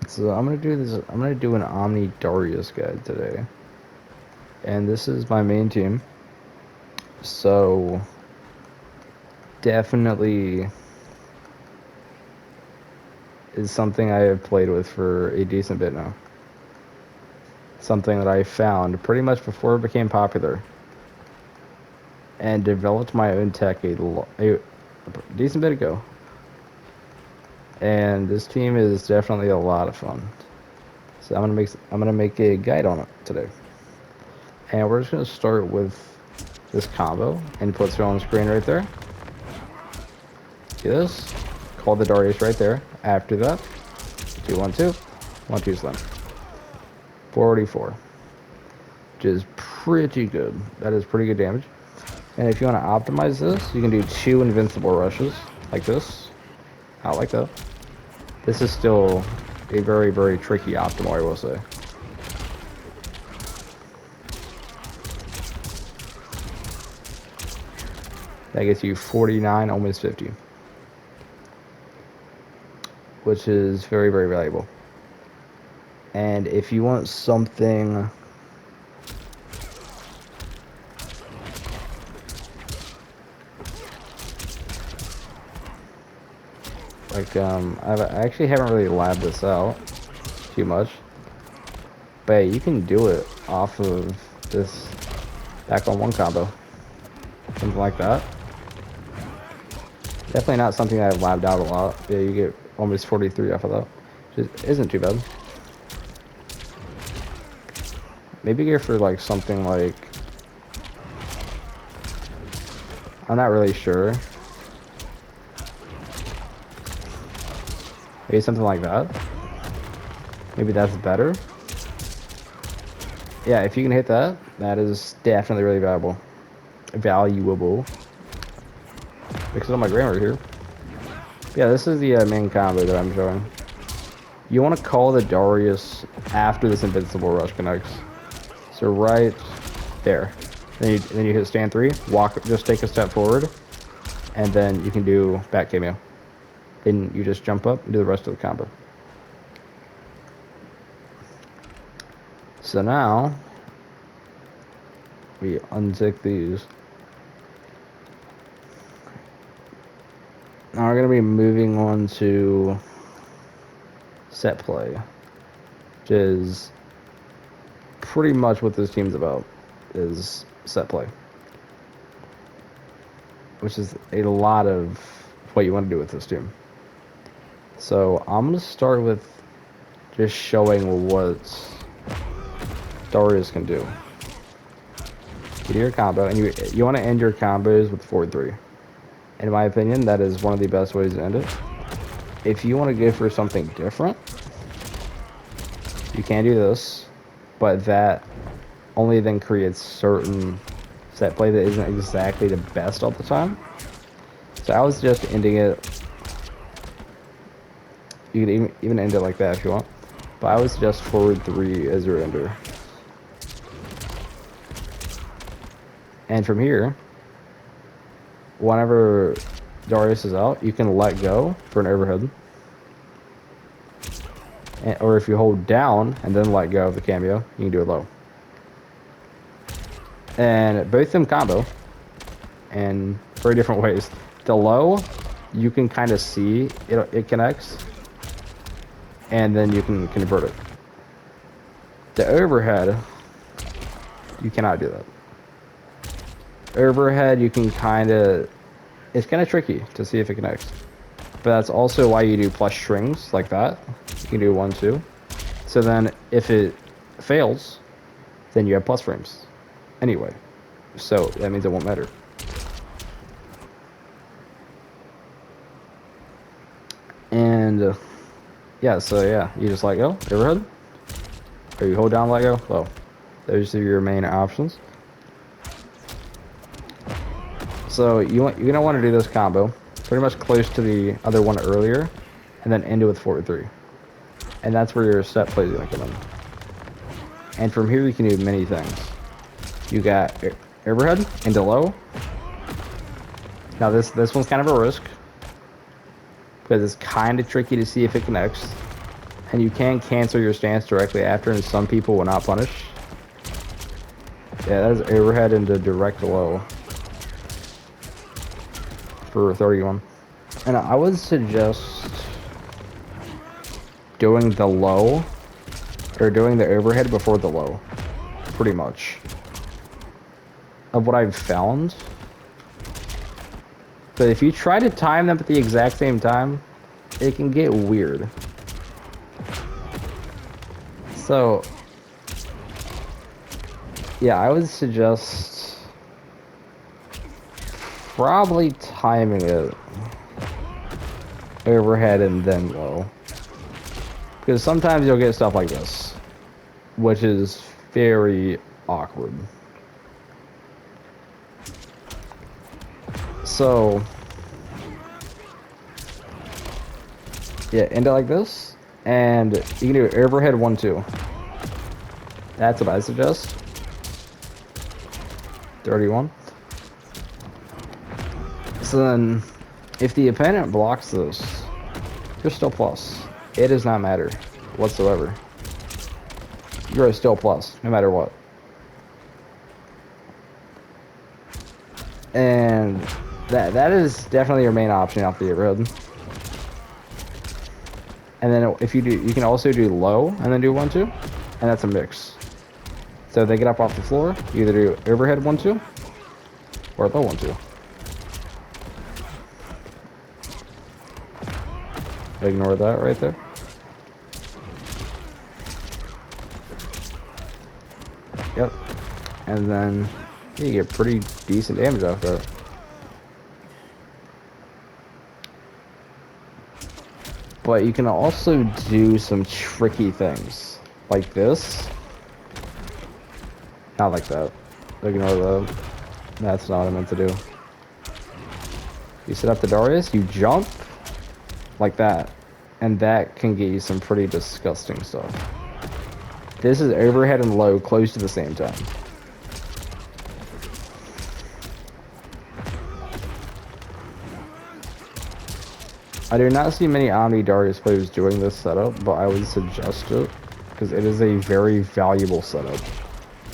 So I'm gonna do this. I'm gonna do an Omni Darrius guide today, and this is my main team. So definitely is something I have played with for a decent bit now. Something that I found pretty much before it became popular, and developed my own tech a decent bit ago. And this team is definitely a lot of fun. So I'm gonna make a guide on it today. And we're just gonna start with this combo and puts it on the screen right there. See this? Call the Darius right there. After that, 2-1-2, 1-2 slam. 44, which is pretty good. That is pretty good damage. And if you want to optimize this, you can do 2 invincible rushes like this. I like that. This is still a very, very tricky optimal, I will say. That gets you 49, almost 50. Which is very, very valuable. And if you want something like, I actually haven't really labbed this out too much. But you can do it off of this back on one combo. Something like that. Definitely not something I've labbed out a lot. Yeah, you get almost 43 off of that. Which isn't too bad. Maybe go for like something like, I'm not really sure. Maybe something like that. Maybe that's better. Yeah, if you can hit that, that is definitely really valuable. Because of my grammar here. Yeah, this is the main combo that I'm showing. You want to call the Darius after this invincible rush connects. So right there. Then you hit stand 3, walk, just take a step forward, and then you can do back cameo. Then you just jump up and do the rest of the combo. So now we untick these. Now we're going to be moving on to set play, which is pretty much what this team's about, is set play. Which is a lot of what you want to do with this team. So I'm going to start with just showing what Darius can do. You do your combo, and you want to end your combos with 4-3. In my opinion, that is one of the best ways to end it. If you want to go for something different, you can do this, but that only then creates certain set play that isn't exactly the best all the time. So I was just ending it. You can even end it like that if you want, but I was just forward 3 as your ender. And from here, whenever Darius is out, you can let go for an overhead. Or if you hold down and then let go of the cameo, you can do it low. And both of them combo in very different ways. The low, you can kind of see it connects, and then you can convert it. The overhead, you cannot do that. Overhead, you can it's kind of tricky to see if it connects. But that's also why you do plus strings like that. You can do 1, 2. So then if it fails, then you have plus frames anyway. So that means it won't matter. And yeah, so yeah, you just let go, overhead. Or you hold down, let go, low. Those are your main options. So you're gonna want to do this combo pretty much close to the other one earlier, and then end it with 4-3, and that's where your set play is gonna come in. And from here you can do many things. You got overhead into low. Now this one's kind of a risk because it's kind of tricky to see if it connects, and you can cancel your stance directly after, and some people will not punish. Yeah, that is overhead into direct low for 31. And I would suggest doing the low, or doing the overhead before the low, pretty much. Of what I've found. But if you try to time them at the exact same time, it can get weird. So, yeah, I would suggest probably timing it overhead and then low. Because sometimes you'll get stuff like this, which is very awkward. So, yeah, end it like this, and you can do overhead 1-2. That's what I suggest. 31. So then, if the opponent blocks this, you're still plus. It does not matter whatsoever. You're still plus, no matter what. And that is definitely your main option off the road. And then if you do, you can also do low and then do 1-2, and that's a mix. So if they get up off the floor, you either do overhead 1-2 or low 1-2. Ignore that right there. Yep. And then you get pretty decent damage off that. But you can also do some tricky things. Like this. Not like that. Ignore that. That's not what I meant to do. You set up the Darrius, you jump like that. And that can get you some pretty disgusting stuff. This is overhead and low close to the same time. I do not see many Omni Darrius players doing this setup, but I would suggest it because it is a very valuable setup.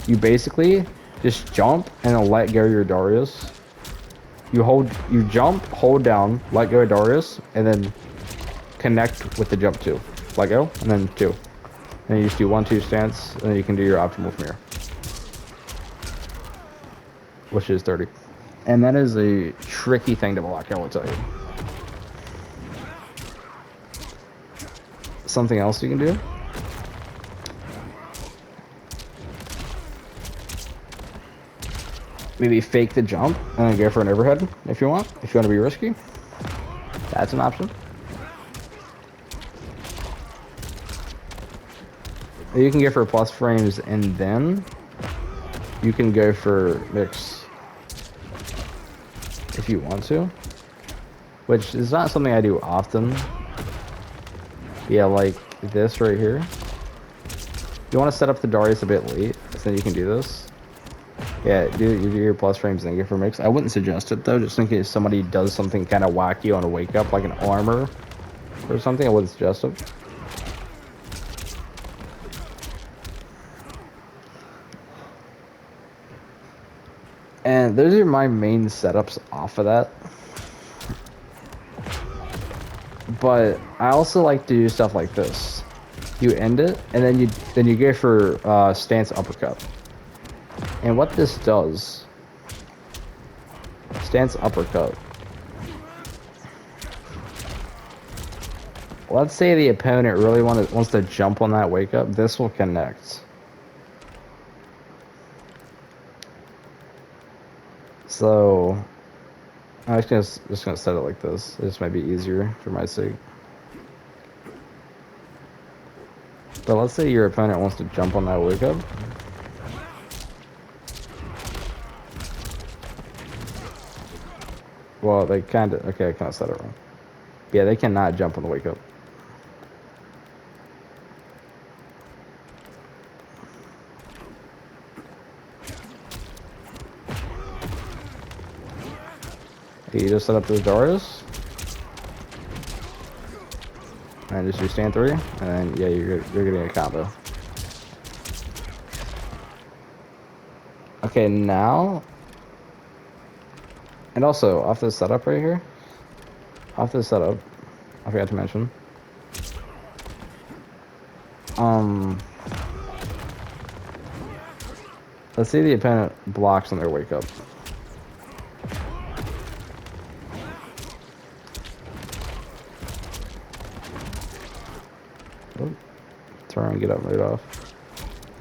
You basically just jump and then let go of your Darrius. You jump, hold down, let go of Darrius, and then connect with the jump 2. Let go, and then 2. And you just do 1-2 stance, and then you can do your optimal from here. Which is 30. And that is a tricky thing to block, I will tell you. Something else you can do. Maybe fake the jump and then go for an overhead if you want. If you want to be risky, that's an option. You can go for plus frames and then you can go for mix if you want to, which is not something I do often. Yeah, like this right here. You want to set up the Darrius a bit late, so then you can do this. Yeah, do your plus frames and then go for mix. I wouldn't suggest it though, just in case somebody does something kind of wacky on a wake up, like an armor or something. I wouldn't suggest it. And those are my main setups off of that. But I also like to do stuff like this. You end it, and then you go for stance uppercut. And what this does, stance uppercut. Let's say the opponent really wants to jump on that wake up. This will connect. So I'm just gonna set it like this. This might be easier for my sake. But let's say your opponent wants to jump on that wake up. Well, they kind of... Okay, I kind of said it wrong. Yeah, they cannot jump on the wake up. You just set up this Darrius. And and just do stand 3, and then yeah, you're getting a combo. Okay, now, and also off this setup right here, I forgot to mention. Let's see the opponent blocks on their wake up. Oh, turn and get up right off.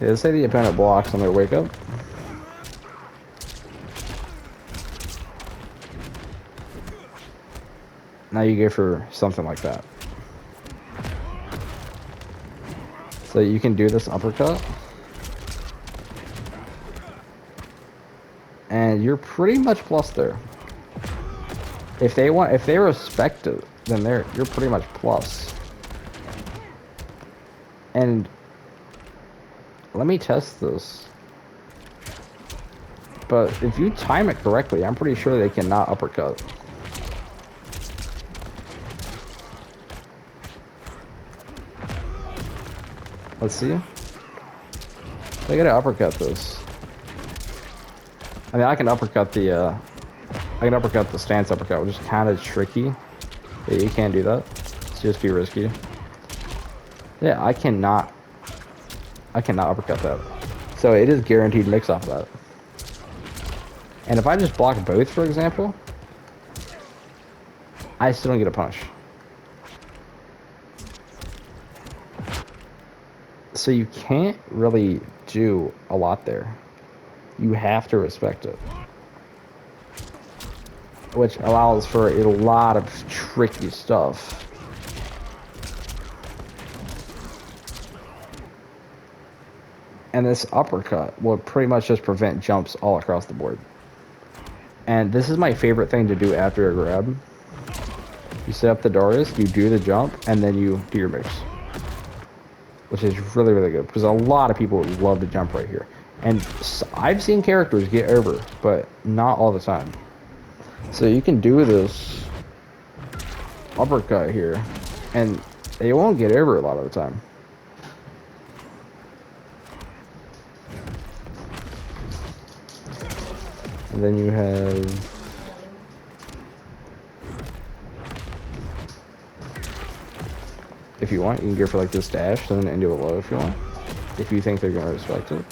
Yeah, let's say the opponent blocks on their wake up. Now you go for something like that. So you can do this uppercut. And you're pretty much plus there. If they respect it, then you're pretty much plus. And let me test this. But if you time it correctly, I'm pretty sure they cannot uppercut. Let's see. They gotta uppercut this. I mean, I can uppercut the stance uppercut, which is kind of tricky. Yeah, you can't do that. It's just too risky. Yeah, I cannot uppercut that. So it is guaranteed mix off of that. And if I just block both, for example, I still don't get a punish. So you can't really do a lot there. You have to respect it. Which allows for a lot of tricky stuff. And this uppercut will pretty much just prevent jumps all across the board. And this is my favorite thing to do after a grab. You set up the Darrius, you do the jump, and then you do your mix. Which is really, really good. Because a lot of people would love to jump right here. And I've seen characters get over, but not all the time. So you can do this uppercut here, and they won't get over a lot of the time. And then you have... If you want, you can go for like this dash, then into a low if you want. If you think they're going to respect it.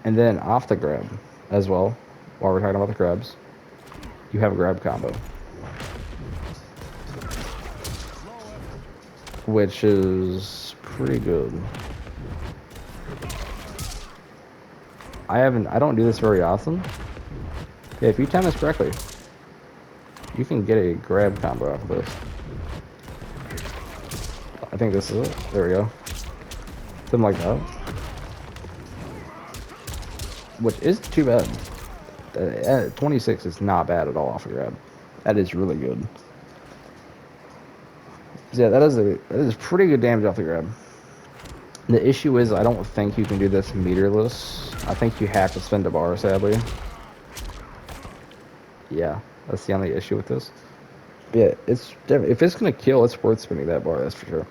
And then off the grab as well, while we're talking about the grabs, you have a grab combo. Which is pretty good. I don't do this very often. Yeah, if you time this correctly, you can get a grab combo off of this. I think this is it. There we go. Something like that. Which isn't too bad. 26 is not bad at all off a grab. That is really good. So yeah, that is pretty good damage off the grab. The issue is I don't think you can do this meterless. I think you have to spend a bar, sadly. Yeah, that's the only issue with this. Yeah, if it's gonna kill, it's worth spending that bar, that's for sure.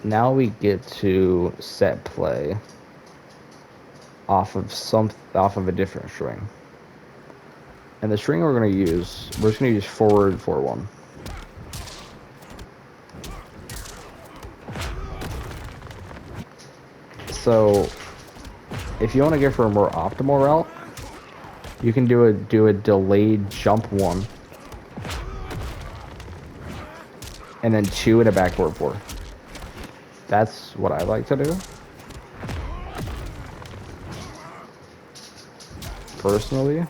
Now we get to set play off of a different string. And the string we're just gonna use forward 4-1. So if you want to go for a more optimal route, you can do a delayed jump 1 and then 2 and a backboard 4. That's what I like to do. Personally.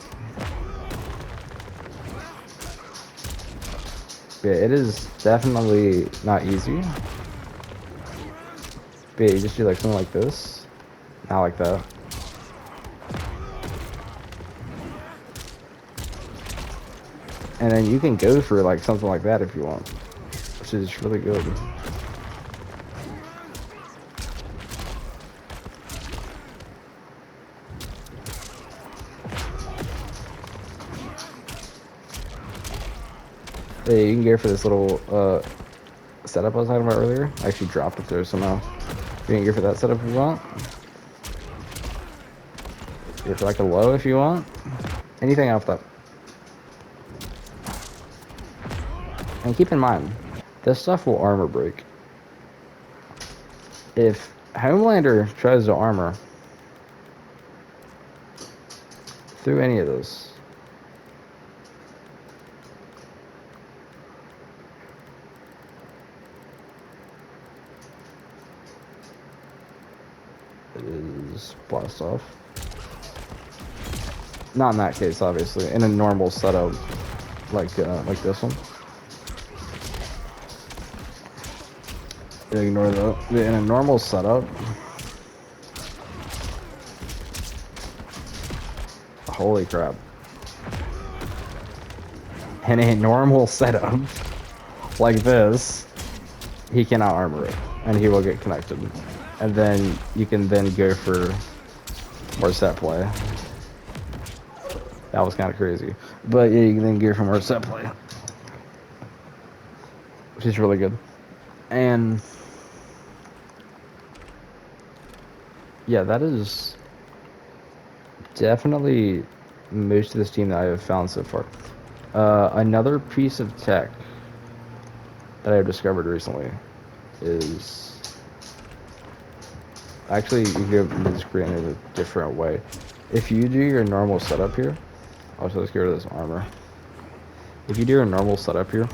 Yeah, it is definitely not easy. But yeah, you just do like something like this. Not like that. And then you can go for like something like that if you want. Which is really good. Hey, you can go for this little setup I was talking about earlier. I actually dropped it there somehow. You can go for that setup if you want. Go for like a low if you want. Anything off that. And keep in mind, this stuff will armor break. If Homelander tries to armor through any of this, it is blast off. Not in that case, obviously. In a normal setup, like this one. Ignore that. In a normal setup, holy crap. In a normal setup, like this, he cannot armor it, and he will get connected. And then you can then go for more set play. That was kind of crazy. But yeah, you can then go for more set play. Which is really good. And yeah, that is definitely most of this team that I have found so far. Another piece of tech that I've discovered recently is actually you can go this screen in a different way. If you do your normal setup here, also let's get rid of this armor. If you do your normal setup here,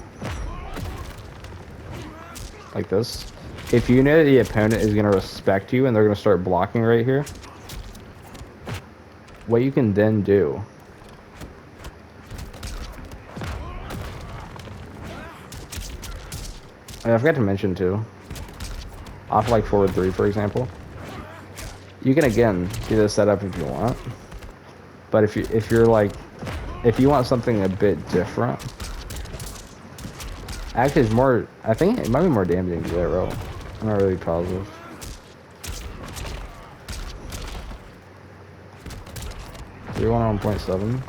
like this, if you know that the opponent is going to respect you and they're going to start blocking right here, what you can then do I forgot to mention too, off like forward 3 for example, you can again do this setup if you want, but if you want something a bit different, actually it's more, I think it might be more damaging to that row. I'm not really positive. We want on 1.7.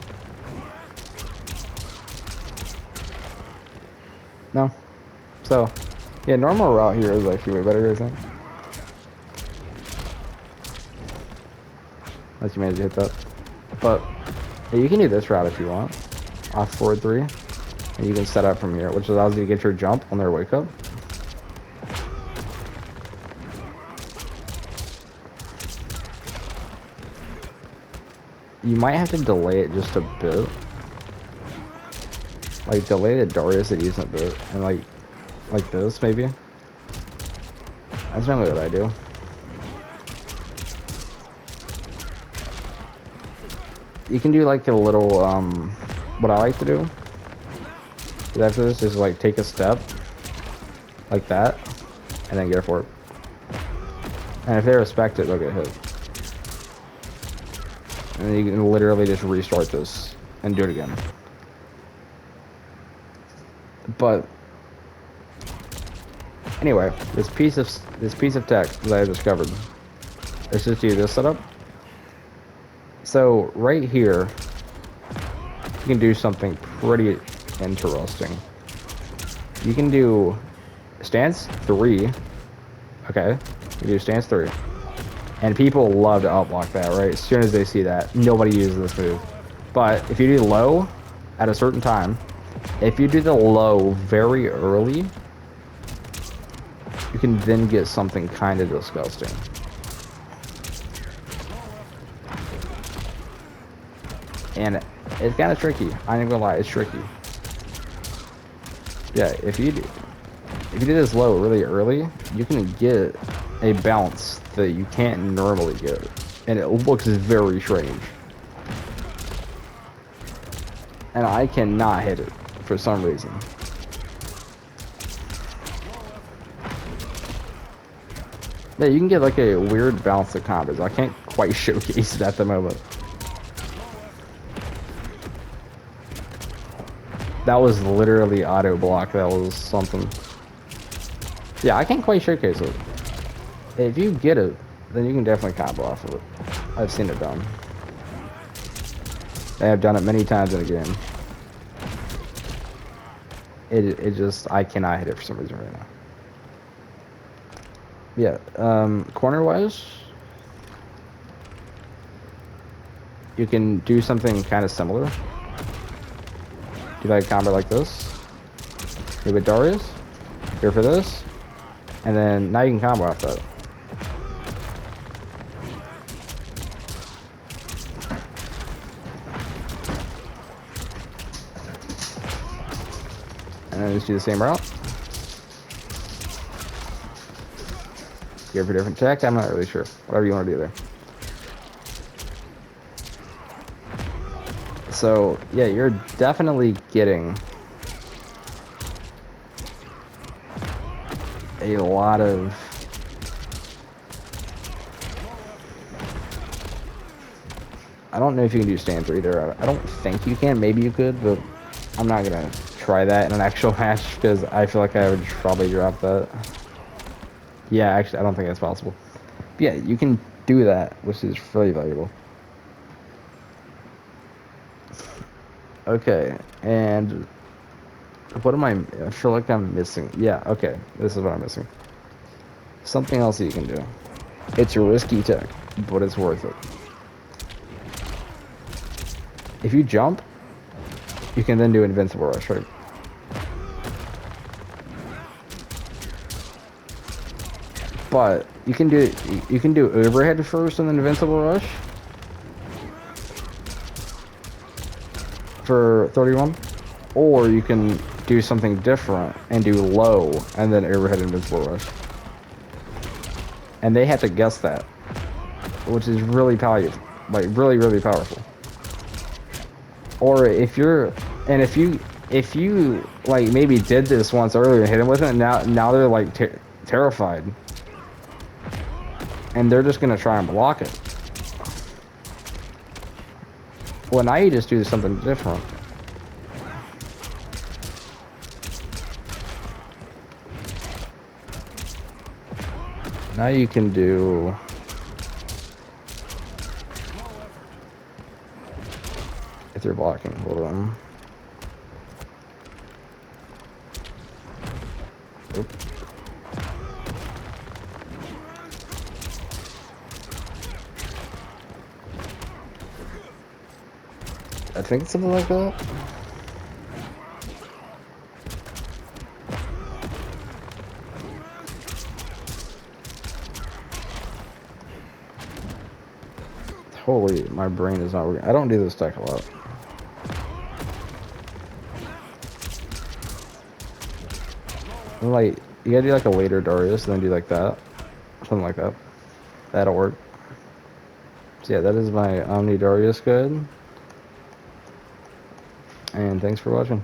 No. So, yeah, normal route here is actually way better, I think. Unless you manage to hit that. But, yeah, you can do this route if you want. Off forward 3. And you can set up from here, which allows you to get your jump on their wake up. You might have to delay it just a bit. Like, delay the Darrius a decent bit. And, like this, maybe. That's normally what I do. You can do, like, a little, what I like to do is after this is, like, take a step. Like that. And then go for it. And if they respect it, they'll get hit. And then you can literally just restart this and do it again. But anyway, this piece of tech that I discovered. Let's just do this setup. So right here, you can do something pretty interesting. You can do stance 3. Okay, you do stance 3. And people love to outblock that, right? As soon as they see that, nobody uses this move. But if you do low at a certain time, if you do the low very early, you can then get something kind of disgusting. And it's kind of tricky. I ain't gonna lie, it's tricky. Yeah, if you do this low really early, you can get a bounce that you can't normally get, and it looks very strange. And I cannot hit it for some reason. Yeah, you can get like a weird bounce of combos. I can't quite showcase it at the moment. That was literally auto block. That was something. Yeah, I can't quite showcase it. If you get it, then you can definitely combo off of it. I've seen it done. I have done it many times in a game. It just, I cannot hit it for some reason right now. Yeah, corner wise, you can do something kind of similar. Do like a combo like this. Here with Darius. Here for this. And then now you can combo off that. And then just do the same route. Here for different tech. I'm not really sure. Whatever you want to do there. So, yeah, you're definitely getting a lot of I don't know if you can do stand 3 there. I don't think you can. Maybe you could, but I'm not going to try that in an actual match because I feel like I would probably drop that. Yeah, actually, I don't think that's possible. But yeah, you can do that, which is really valuable. Okay, and what am I feel like I'm missing. Yeah, okay, this is what I'm missing. Something else that you can do. It's a risky tech, but it's worth it. If you jump, you can then do invincible rush, right? But you can do overhead first and then invincible rush for 31, or you can do something different and do low and then overhead invincible rush. And they have to guess that, which is really powerful, like really powerful. Or if you like maybe did this once earlier and hit him with it, and now they're like terrified, and they're just gonna try and block it. Well, now you just do something different. Now you can do if they're blocking. Hold on. Oop. I think it's something like that. Holy, my brain is not working. I don't do this deck a lot. Like, you gotta do like a later Darius, and then do like that. Something like that. That'll work. So yeah, that is my Omni Darrius guide. And thanks for watching.